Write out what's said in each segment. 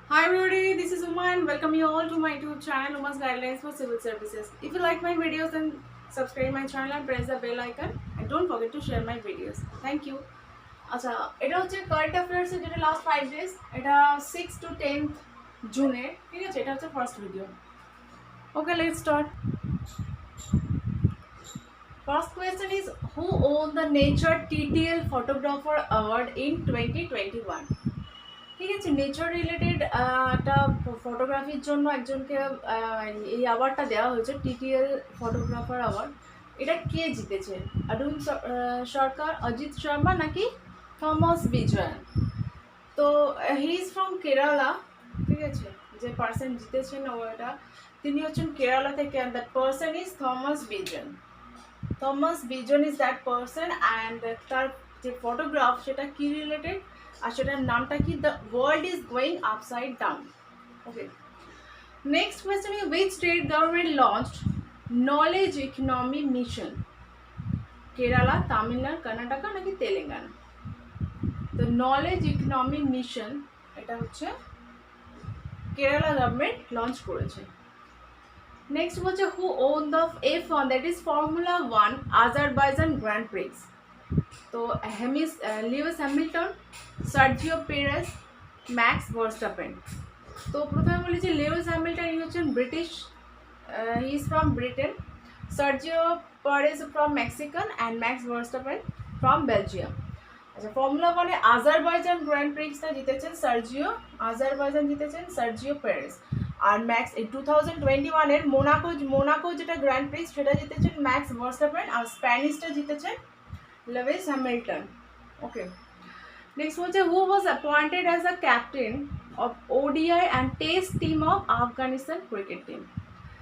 Hi everybody, this is Uma and welcome you all to my YouTube channel Uma's Guidelines for Civil Services. If you like my videos then subscribe my channel and press the bell icon and don't forget to share my videos. Thank you. আচ্ছা এটা হচ্ছে current affairs এর যেটা last 5 days এটা 6 to 10th জুনে ঠিক আছে এটা হচ্ছে first video okay let's start First question is who won the Nature TTL Photographer Award in 2021 ঠিক আছে নেচার রিলেটেড একটা ফটোগ্রাফির জন্য একজনকে এই অ্যাওয়ার্ডটা দেওয়া হয়েছে টিটিএল ফটোগ্রাফার অ্যাওয়ার্ড এটা কে জিতেছে অরুণ সরকার অজিত শর্মা নাকি থমাস বিজয়ন তো হি ইজ ফ্রম কেরালা ঠিক আছে যে পার্সন জিতেছেন ওটা তিনি হচ্ছেন কেরালা থেকে and that person is Thomas Bijon Thomas Bijon is that person and তার যে ফটোগ্রাফ সেটা কি রিলেটেড আর সেটার নামটা কি the world is going upside down okay next question is which state government launched knowledge economy mission Kerala Tamil Nadu Karnataka নাকি তেলেঙ্গানা তো নলেজ ইকোনমি মিশন এটা হচ্ছে কেরালা গভর্নমেন্ট লঞ্চ করেছে নেক্সট হচ্ছে who won the F1 that is formula 1 Azerbaijan grand prix তো Lewis Hamilton Sergio Perez Max Verstappen তো প্রথমে বলি যে লিউইস হ্যামিল্টন ইনি হচ্ছেন British he is from Britain Sergio Perez from Mexican and max Verstappen from Belgium আচ্ছা formula ওয়ানে Azerbaijan grand প্রিক্সটা জিতেছেন সার্জিও পেরেস আর ম্যাক্স এই 2021 এর মোনাকো যেটা গ্র্যান্ড প্রিক্স সেটা জিতেছেন ম্যাক্স ভার্স্টাপেন আর স্প্যানিশটা জিতেছেন Lewis Hamilton. Okay. Next was who was appointed as a captain of ODI and Test team of Afghanistan cricket team.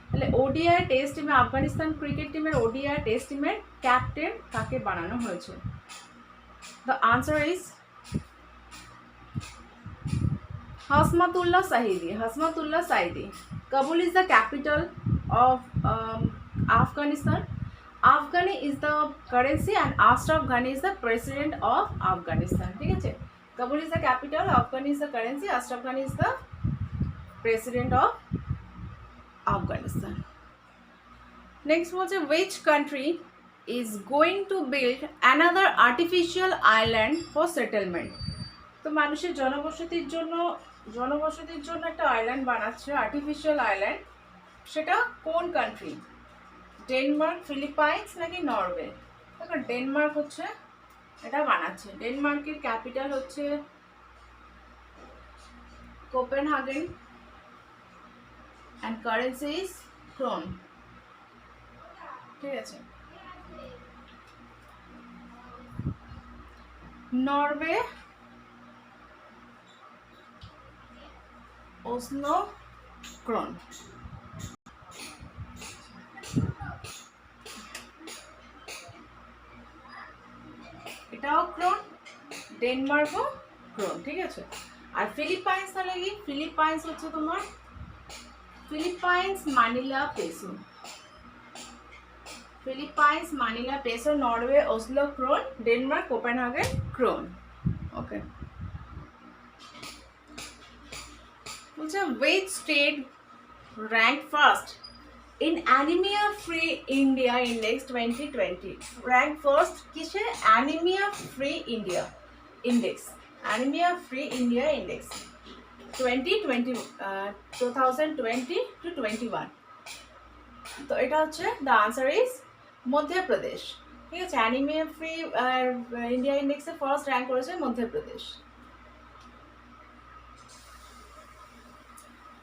তাহলে ODI test টিমে Afghanistan cricket টিমের ODI test টিমের ক্যাপ্টেন কাকে বানানো হয়েছে the answer is Hashmatullah Shahidi Kabul is the capital of Afghanistan Afghani is the currency and Ashraf Ghani is the president of Afghanistan. ঠিক আছে Kabul is the capital, Afghani is the currency, Ashraf Ghani is the president of Afghanistan. Next was which country is going to build another artificial island for settlement? তো মানুষের জনবসতির জন্য একটা island বানাচ্ছে artificial island সেটা কোন country Denmark Philippines নাকি Norway দেখো Denmark হচ্ছে এটা বানাচ্ছে ডেনমার্কের ক্যাপিটাল হচ্ছে Copenhagen and currency is krone ঠিক আছে নরওয়ে ওসলো ক্রোন এটাও ক্রোন ডেনমার্কও ক্রোন ঠিক আছে আর ফিলিপাইন্স তাহলে কি ফিলিপাইন্স হচ্ছে তোমার Philippines Manila peso Norway Oslo krone Denmark Copenhagen krone okay বলছে which state ranked first in anemia free India index 2020 rank first किसे anemia free India index 2020 2020 to 21 তো এটা হচ্ছে the answer is মধ্যপ্রদেশ ঠিক আছে অ্যানিমিয়া ফ্রি ইন্ডিয়া ইন্ডেক্সে first rank করেছে Madhya Pradesh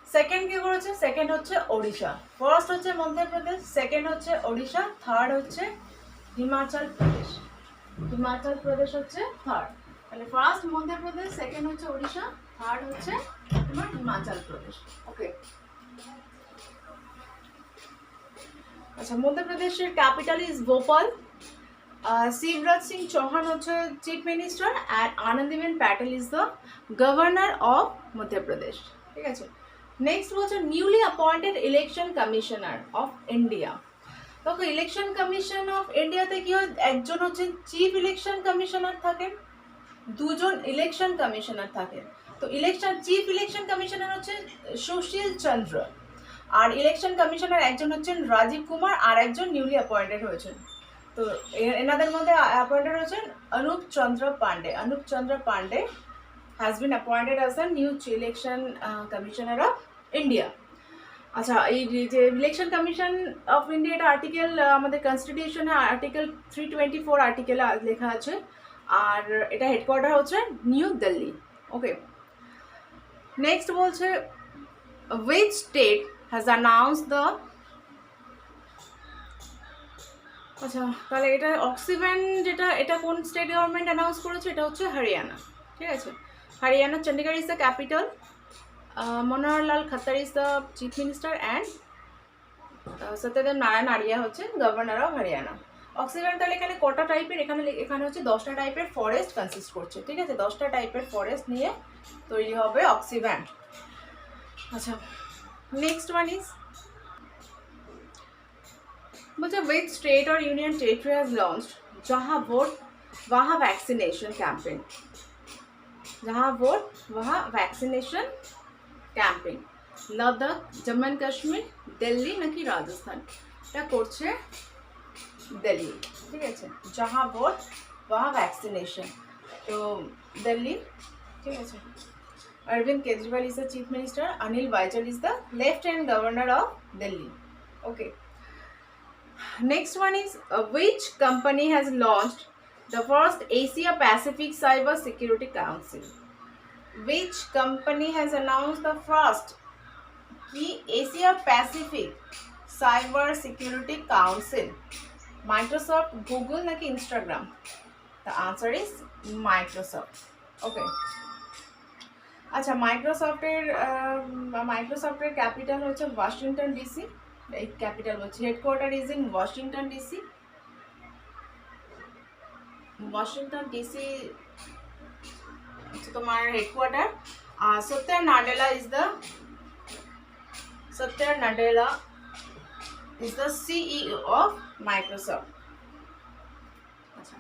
second কি করেছে সেকেন্ড হচ্ছে ওড়িশা ফার্স্ট হচ্ছে মধ্যপ্রদেশ সেকেন্ড হচ্ছে ওড়িশা থার্ড হচ্ছে হিমাচল প্রদেশ হচ্ছে থার্ড তাহলে ফার্স্ট মধ্যপ্রদেশ সেকেন্ড হচ্ছে ওড়িশা থার্ড হচ্ছে তোমার হিমাচল প্রদেশ ওকে আচ্ছা মধ্যপ্রদেশের ক্যাপিটাল ইজ ভোপাল শিবরাজ সিং চৌহান হচ্ছে chief minister and Anandiben Patel is the governor of Madhya Pradesh ঠিক আছে নেক্সট হচ্ছে newly appointed election commissioner of India দেখো ইলেকশন কমিশন অফ ইন্ডিয়াতে কি হয় একজন হচ্ছে চিফ ইলেকশন কমিশনার থাকেন দুজন ইলেকশন কমিশনার থাকেন তো চিফ ইলেকশন কমিশনার হচ্ছে সুশীল চন্দ্র, আর ইলেকশন কমিশনার একজন হচ্ছেন রাজীব কুমার, আর একজন নিউলি অ্যাপয়েন্টেড হয়েছেন। তো এনাদের মধ্যে অ্যাপয়েন্টেড হয়েছেন Anup Chandra Pandey. Anup Chandra Pandey has been appointed as the new election commissioner of India. আচ্ছা, এই যে ইলেকশন কমিশন অফ ইন্ডিয়া, এটা আর্টিকেল আমাদের কনস্টিটিউশনে আর্টিকেল 324 আর্টিকেলে লেখা আছে, আর এটা হেডকোয়ার্টার হচ্ছে নিউ দিল্লি। ওকে, নেক্সট বলছে which state has announced the, আচ্ছা তাহলে এটা অক্সিভেন যেটা, এটা কোন স্টেট গভর্নমেন্ট অ্যানাউন্স করেছে? এটা হচ্ছে হরিয়ানা। ঠিক আছে, Haryana, Chandigarh is the capital, Manohar Lal Khattar is the chief minister, and Satyadev Narayan Arya হচ্ছেন গভর্নর অফ হরিয়ানা। অক্সিজেন তাহলে এখানে কটা টাইপের? এখানে হচ্ছে 10টা টাইপের ফরেস্ট কনসিস্ট করছে। ঠিক আছে, 10টা টাইপের ফরেস্ট নিয়ে তৈরি হবে অক্সিভ্যান। আচ্ছা, নেক্সট ওয়ান ইজ বলছে which state or union territory has launched Jaha Vote Waha vaccination campaign? Jaha Vote Waha vaccination campaign, Ladakh, Jammu and Kashmir, Delhi নাকি রাজস্থান? এটা করছে দিল্লি। ঠিক আছে, যাহা ভোট ওয়াহা ভ্যাকসিনেশন, তো দিল্লি। ঠিক আছে, Arvind Kejriwal is the chief minister, Anil Baijal is the left hand governor of Delhi. Okay, next one is which company has launched the first Asia Pacific Cyber Security Council? Which company has announced the first Asia Pacific Cyber Security Council? Microsoft, Google নাকি Instagram? The answer is Microsoft. Okay. আচ্ছা, মাইক্রোসফটের capital হচ্ছে Washington DC. এই capital বলছি, headquarter is in Washington DC. Washington DC হচ্ছে তোমার headquarter. আর সত্য Nadella is the CEO of Microsoft. আচ্ছা,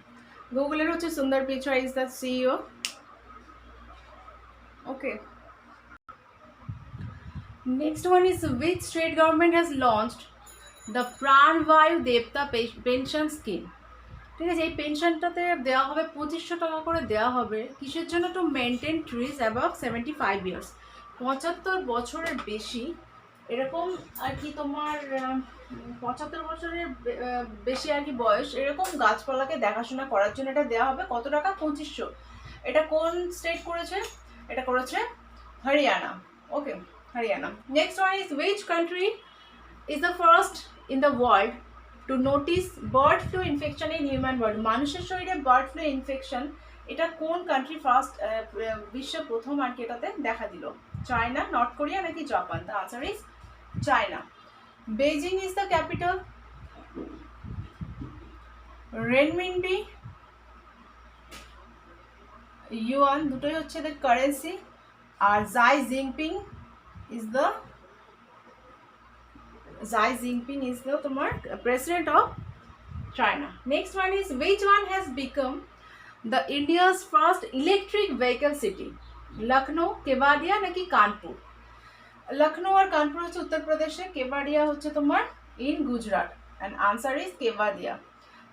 গুগলের হচ্ছে সুন্দর Pichai is the CEO. Okay, next one is which state government has launched the Pranvayu Devta pension scheme? ঠিক আছে, এই পেনশনটাতে দেওয়া হবে 2500 টাকা করে দেওয়া হবে। কিসের জন্য? To maintain trees above 75 years, 75 বছরের বেশি, এরকম আর কি তোমার 75 বছরের বেশি আর কি বয়স, এরকম গাছপালাকে দেখাশোনা করার জন্য এটা দেওয়া হবে। কত টাকা? 2500। এটা কোন স্টেট করেছে? এটা করেছে হরিয়ানা। ওকে, Haryana. Next one is which country is the first in the world to notice bird flu infection in human body? মানুষের শরীরে বার্ড ফ্লু ইনফেকশন, এটা কোন কান্ট্রি ফার্স্ট বিশ্বের প্রথম আর কি এটাতে দেখা দিল? চায়না, নর্থ কোরিয়া নাকি Japan? The answer is China. Beijing is the capital, renminbi, yuan, দুটোই হচ্ছে এদের কারেন্সি। আর জাই জিনপিং is the তোমার president of China. Next one is which one has become the India's first electric vehicle city? Lucknow, Kevadia নাকি কানপুর? লখনৌ আর কানপুর হচ্ছে উত্তরপ্রদেশে, কেবাডিয়া হচ্ছে তোমার in Gujarat, and answer is কেবাডিয়া।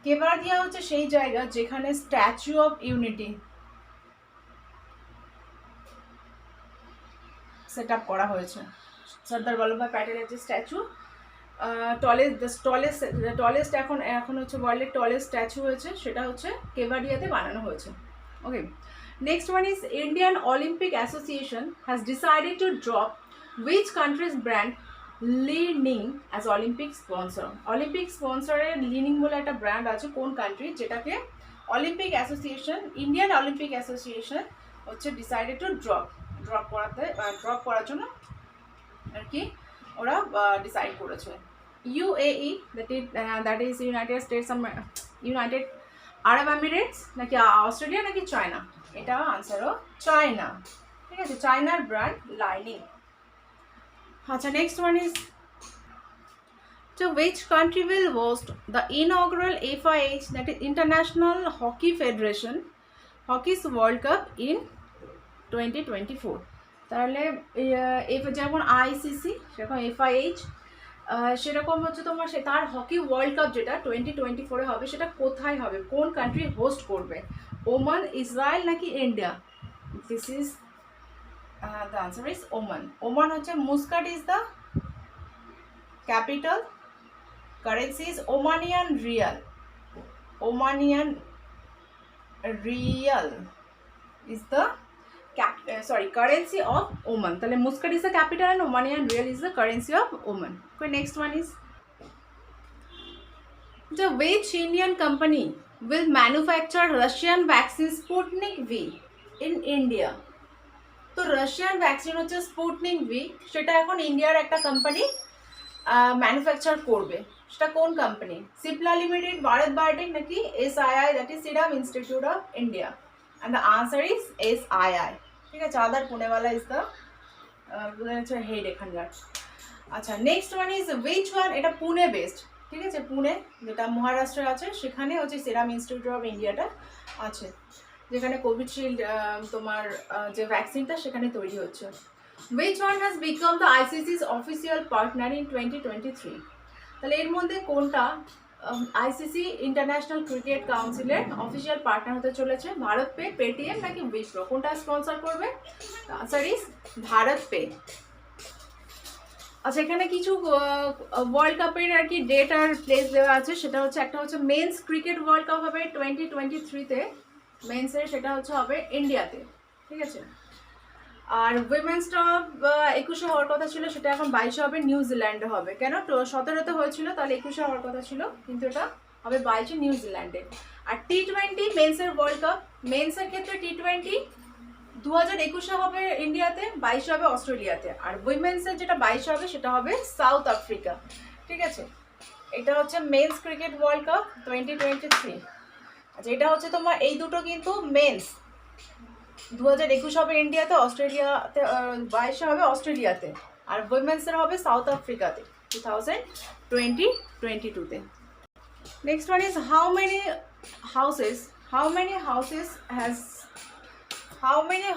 কেবাডিয়া হচ্ছে সেই জায়গা যেখানে statue of unity set up করা হয়েছে। সর্দার বল্লভভাই প্যাটেলের যে স্ট্যাচু, টলেস্ট এখন হচ্ছে ওয়ার্ল্ডের টলেস্ট স্ট্যাচু হয়েছে, সেটা হচ্ছে কেবাডিয়াতে বানানো হয়েছে। Okay, next one is Indian Olympic Association has decided to drop which countries brand Li Ning as Olympic sponsor? Olympic স্পন্সরের লিনিং বলে একটা ব্র্যান্ড আছে কোন কান্ট্রি, যেটাকে Olympic Association, Indian Olympic Association হচ্ছে ডিসাইডেড টু ড্রপ করার জন্য আর কি ওরা ডিসাইড করেছে। UAE, that is United Arab Emirates নাকি অস্ট্রেলিয়া নাকি চায়না? এটা আনসারও চায়না। ঠিক আছে, চায়নার ব্র্যান্ড লাইনিং। আচ্ছা, নেক্সট ওয়ান ইজ তো which country will host the inaugural FIH, that is International Hockey Federation, Hockey's World Cup in 2024। তাহলে যেমন আইসিসি সেরকম FIH, সেরকম হচ্ছে তোমার তার হকি ওয়ার্ল্ড কাপ যেটা 2024 হবে সেটা কোথায় হবে, কোন কান্ট্রি হোস্ট করবে, ওমান, ইসরায়েল নাকি India? This is the answer is Oman. Oman হচ্ছে Muscat is the capital, currency is Omanian rial, Omanian rial is the currency of Oman. তাহলে Muscat is the capital and Omanian Real is the currency of Oman. Okay, next one is the which Indian company will manufacture Russian vaccine Sputnik V in India? তো Russian vaccine হচ্ছে Sputnik V, সেটা এখন ইন্ডিয়ার একটা company manufacture করবে। সেটা কোন company? Cipla limited, Bharat biotech নাকি SII, that is serum institute of India? And the answer is SII. ঠিক আছে, আদার পুনেওয়ালা ইজ দ্য হেড এখানকার। আচ্ছা, next one is which one, এটা পুনে বেসড, ঠিক আছে, পুনে যেটা মহারাষ্ট্রে আছে সেখানে হচ্ছে সিরাম ইনস্টিটিউট অফ ইন্ডিয়াটা আছে, যেখানে কোভিশিল্ড তোমার যে ভ্যাকসিনটা সেখানে তৈরি হচ্ছে। Which one has become the ICC's official partner in 2023? তাহলে এর মধ্যে কোনটা আইসিসি ইন্টারন্যাশনাল ক্রিকেট কাউন্সিলের অফিসিয়াল পার্টনার হতে চলেছে? ভারত পে, পেটিএম নাকি উইপ্রো? কোনটা স্পন্সর করবে? Answer is Bharat pay. আচ্ছা, এখানে কিছু ওয়ার্ল্ড কাপের আর কি ডেট আর প্লেস দেওয়া আছে, সেটা হচ্ছে একটা হচ্ছে মেন্স ক্রিকেট ওয়ার্ল্ড কাপ হবে 2023-তে মেন্সের, সেটা হচ্ছে হবে ইন্ডিয়াতে, ঠিক আছে। আর উইমেন্সটা 21-এ হওয়ার কথা ছিল, সেটা এখন 22-এ হবে, নিউজিল্যান্ডে হবে। কেন? 17-তে হয়েছিল, তাহলে 21-এ হওয়ার কথা ছিল, কিন্তু এটা হবে 22-এ নিউজিল্যান্ডে। আর T20 মেন্সের ওয়ার্ল্ড কাপ, মেন্সের ক্ষেত্রে T20 2021-এ হবে ইন্ডিয়াতে, 22-এ হবে অস্ট্রেলিয়াতে। আর উইমেন্সের যেটা 22-এ হবে সেটা হবে সাউথ আফ্রিকা, ঠিক আছে। এটা হচ্ছে মেন্স ক্রিকেট ওয়ার্ল্ড কাপ 2023। আচ্ছা, এটা হচ্ছে তোমার এই দুটো কিন্তু মেন্স 2021 হবে ইন্ডিয়াতে, অস্ট্রেলিয়াতে 22-এ হবে অস্ট্রেলিয়াতে, আর উইমেন্সের হবে সাউথ আফ্রিকাতে 2022-তে। Next one is how many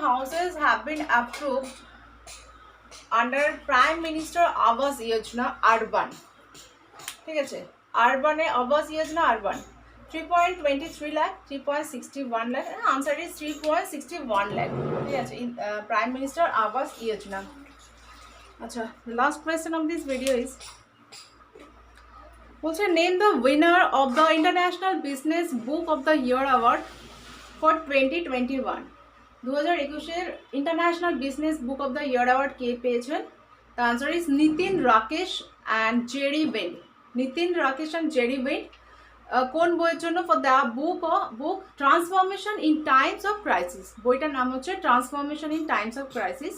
houses have been approved under prime minister Awas Yojana urban? ঠিক আছে, আরবানে Awas Yojana urban 3.23 lakh, 3.61 lakh, and answer is 3.61 lakh. ঠিক আছে, প্রাইম মিনিস্টার আবাস যোজনা। আচ্ছা, the last question of this video is বলছে name the winner of the international business book of the year award for 2021। 2021-এর international business book of the year award কে পেয়েছেন? The answer is Nitin Rakesh and Jerry Ben. Nitin Rakesh and Jerry Ben কোন বইয়ের জন্য? For the book transformation in times of crisis. বইটার নাম হচ্ছে transformation in times of crisis,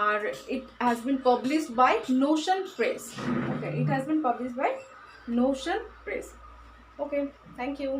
আর it has been published by Notion Press. Okay, it has been published by Notion Press. Okay, thank you.